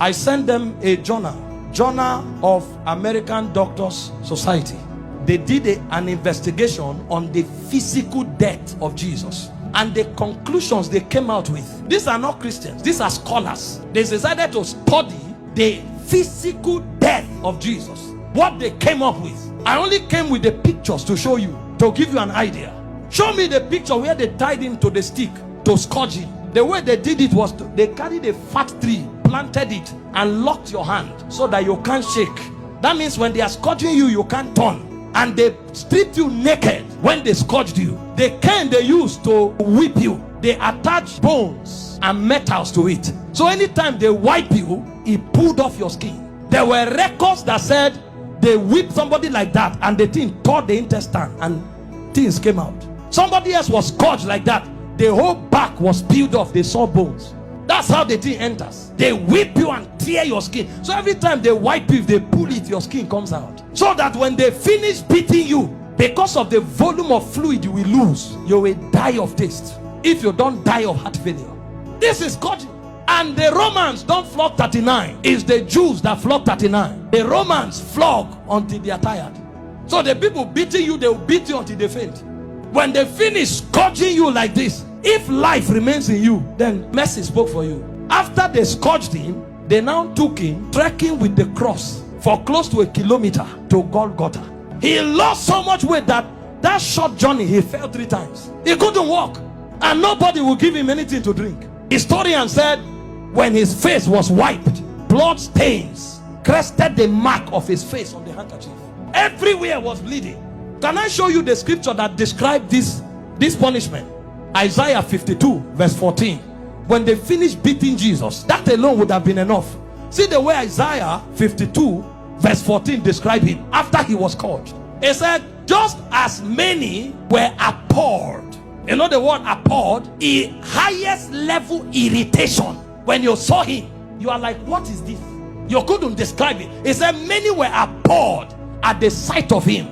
I sent them a journal of American Doctors Society. They did an investigation on the physical death of Jesus, and the conclusions they came out with. These are not Christians, these are scholars. They decided to study the physical death of Jesus. What they came up with. I only came with the pictures to show you, to give you an idea. Show me the picture where they tied him to the stick to scourge him. The way they did it was they carried a fat tree, planted it, and locked your hand so that you can't shake. That means when they are scourging you, you can't turn. And they stripped you naked when they scourged you. The cane they used to whip you, they attached bones and metals to it. So anytime they wipe you, it pulled off your skin. There were records that said they whipped somebody like that and the thing tore the intestine and things came out. Somebody else was scourged like that. The whole back was peeled off. They saw bones. That's how the thing enters. They whip you and tear your skin. So every time they wipe you, if they pull it, your skin comes out. So that when they finish beating you, because of the volume of fluid you will lose, you will die of taste. If you don't die of heart failure. This is God. And the Romans don't flog 39. It's the Jews that flog 39. The Romans flog until they are tired. So the people beating you, they will beat you until they faint. When they finish scourging you like this, if life remains in you, then mercy spoke for you. After they scourged him, they now took him trekking with the cross for close to 1 kilometer to Golgotha. He lost so much weight that short journey he fell 3 times. He couldn't walk, and nobody would give him anything to drink. Historian said when his face was wiped, blood stains crested the mark of his face on the handkerchief. Everywhere was bleeding. Can I show you the scripture that described this punishment? Isaiah 52 verse 14. When they finished beating Jesus, that alone would have been enough. See the way Isaiah 52 verse 14 described him after he was scourged. He said, just as many were appalled. You know the word appalled? The highest level irritation. When you saw him, you are like, what is this? You couldn't describe it. He said many were appalled at the sight of him.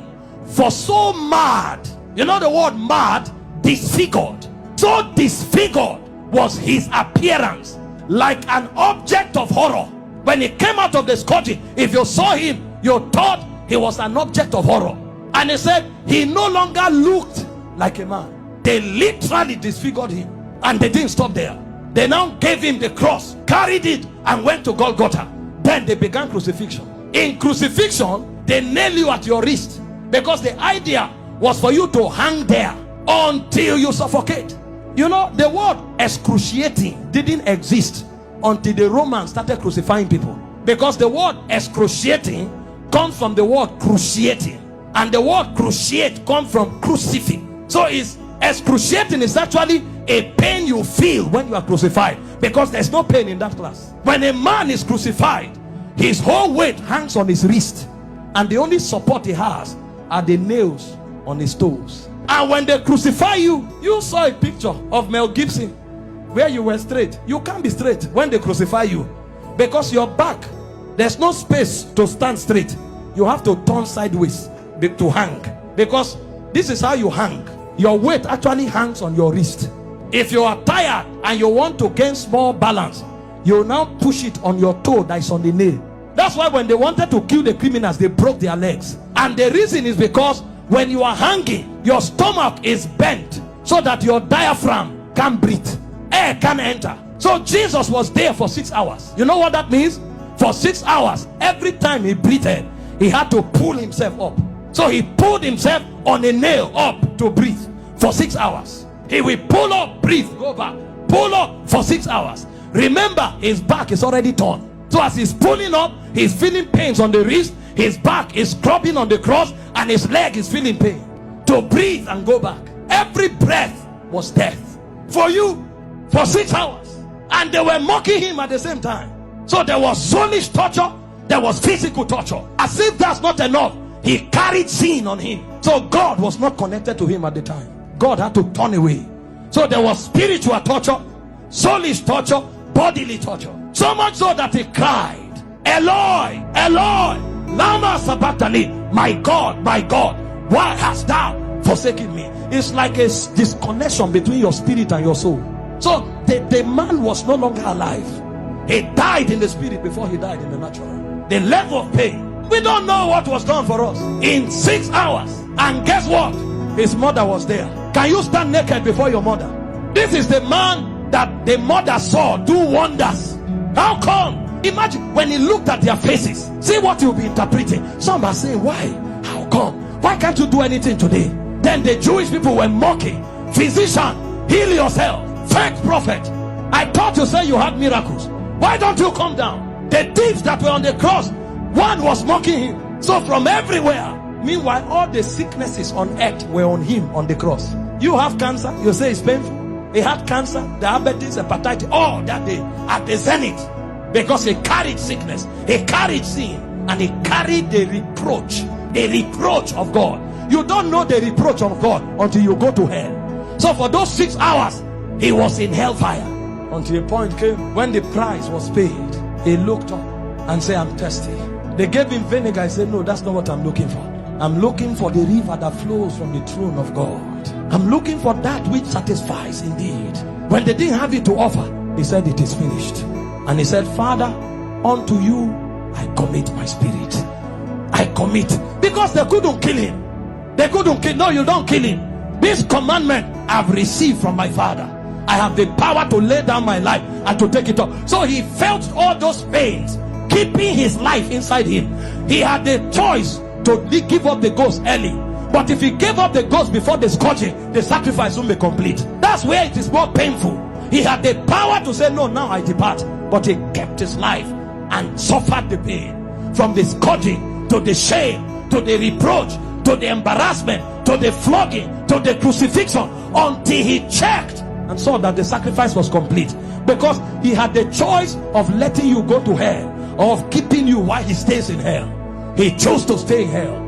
For so mad, you know the word mad? Disfigured. So disfigured was his appearance, like an object of horror. When he came out of the scourging, if you saw him, you thought he was an object of horror. And he said he no longer looked like a man. They literally disfigured him, and they didn't stop there. They now gave him the cross, carried it, and went to Golgotha. Then they began crucifixion. In crucifixion, they nail you at your wrist, because the idea was for you to hang there until you suffocate. You know, the word excruciating didn't exist until the Romans started crucifying people, because the word excruciating comes from the word cruciating, and the word cruciate comes from crucifix. So it's excruciating is actually a pain you feel when you are crucified, because there's no pain in that class. When a man is crucified, his whole weight hangs on his wrist, and the only support he has are the nails on his toes. And when they crucify you, you saw a picture of Mel Gibson where you were straight. You can't be straight when they crucify you, because your back, there's no space to stand straight. You have to turn sideways to hang, because this is how you hang. Your weight actually hangs on your wrist. If you are tired and you want to gain small balance, you now push it on your toe that is on the nail. That's why when they wanted to kill the criminals, they broke their legs. And the reason is because when you are hanging, your stomach is bent so that your diaphragm can't breathe. Air can't enter. So Jesus was there for 6 hours. You know what that means? For 6 hours, every time he breathed, he had to pull himself up. So he pulled himself on a nail up to breathe for 6 hours. He will pull up, breathe, go back, pull up for 6 hours. Remember, his back is already torn. So as he's pulling up, he's feeling pains on the wrist, his back is scrubbing on the cross, and his leg is feeling pain. To breathe and go back. Every breath was death for you for 6 hours. And they were mocking him at the same time. So there was soulish torture, there was physical torture. As if that's not enough, he carried sin on him. So God was not connected to him at the time. God had to turn away. So there was spiritual torture, soulish torture, bodily torture. So much so that he cried, Eloi, Eloi, lama sabachthani, my God, why hast thou forsaken me? It's like a disconnection between your spirit and your soul. So the man was no longer alive. He died in the spirit before he died in the natural. The level of pain. We don't know what was done for us in 6 hours. And guess what? His mother was there. Can you stand naked before your mother? This is the man that the mother saw do wonders. How come? Imagine when he looked at their faces. See what you'll be interpreting. Some are saying, why? How come? Why can't you do anything today? Then the Jewish people were mocking. Physician, heal yourself. Fake prophet, I thought you said you had miracles. Why don't you come down? The thieves that were on the cross, one was mocking him. So from everywhere. Meanwhile, all the sicknesses on earth were on him on the cross. You have cancer, you say it's painful. He had cancer, diabetes, hepatitis, all that day at the zenith. Because he carried sickness, he carried sin, and he carried the reproach of God. You don't know the reproach of God until you go to hell. So for those 6 hours, he was in hellfire. Until a point came when the price was paid. He looked up and said, I'm thirsty. They gave him vinegar. He said, no, that's not what I'm looking for. I'm looking for the river that flows from the throne of God. I'm looking for that which satisfies indeed. When they didn't have it to offer, he said, it is finished. And he said, Father, unto you I commit my spirit. I commit. Because they couldn't kill him. They couldn't kill. No, you don't kill him. This commandment I've received from my Father. I have the power to lay down my life and to take it up. So he felt all those pains, keeping his life inside him. He had the choice to give up the ghost early. But if he gave up the ghost before the scourging, the sacrifice won't be complete. That's where it is more painful. He had the power to say, no, now I depart. But he kept his life and suffered the pain. From the scourging, to the shame, to the reproach, to the embarrassment, to the flogging, to the crucifixion, until he checked and saw that the sacrifice was complete. Because he had the choice of letting you go to hell, or of keeping you while he stays in hell. He chose to stay in hell.